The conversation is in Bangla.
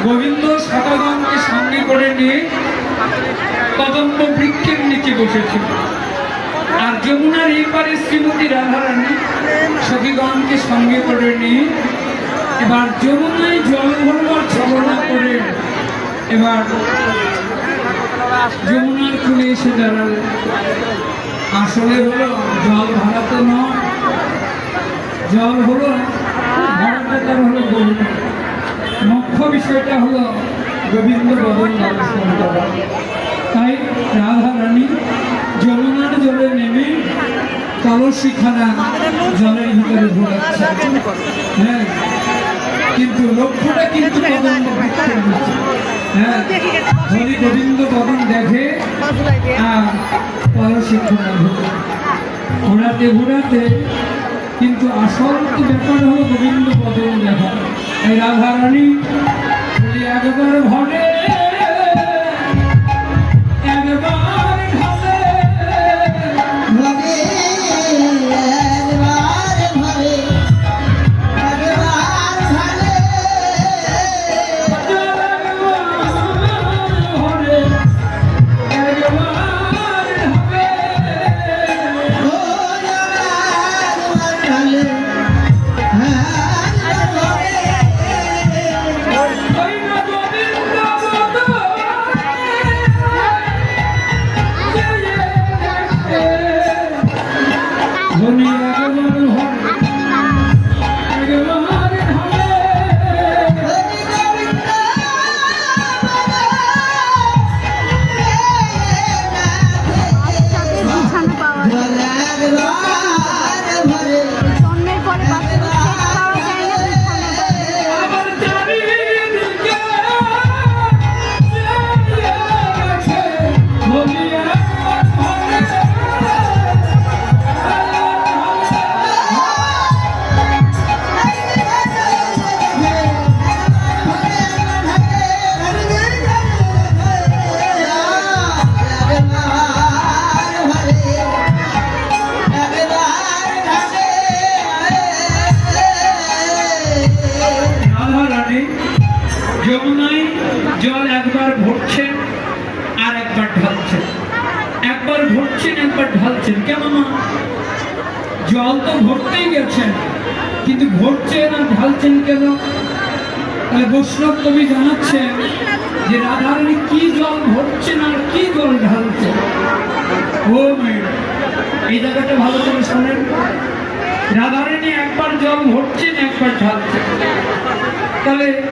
গোবিন্দ সখাগণকে সঙ্গে করে নিয়ে কদম্ব বৃক্ষের নিচে বসেছিল। আর যমুনার এই পারে শ্রীমতী রাধারানী সখীগণকে সঙ্গে করে নিয়ে এবার যমুনায় জল ভরবার ছলনা করে এবার যমুনার কূলে এসে দাঁড়ালেন। আসলে হলো জল ভরা তো নয়, জল হলো ভরাটা তার হলো গোবিন্দ। মুখ্য বিষয়টা হলো গোবিন্দ বদন দর্শন করা। তাই রাধারানী যমুনার জলে নেমে কলসিখানা জলের ভিতরে ঘোরাচ্ছে। হ্যাঁ, কিন্তু লক্ষ্যটা কিন্তু কদম্ব বৃক্ষের নিচে। হ্যাঁ, হরি গোবিন্দ বদন দেখে আর কলসিখানা ঘোরাতে ঘোরাতে কিন্তু আসল তো ব্যাপার হলো গোবিন্দ বদন দেখা। এই রাধারানী একবার ভরে যমুনায় জল একবার ভরছেন আর একবার ঢালছেন, একবার ভরছেন একবার ঢালছেন। কেমন জল তো ভরতেই গেছেন, কিন্তু ভরছেন আর ঢালছেন কেন? বৈষ্ণব কবি জানাচ্ছেন যে রাধারানী কি জল ভরছেন আর কি জল ঢালছেন। ও মেয়ে, এই জায়গাটা ভালো করে শোনেন। রাধারানী একবার জল ভরছেন একবার ঢালছেন। তাহলে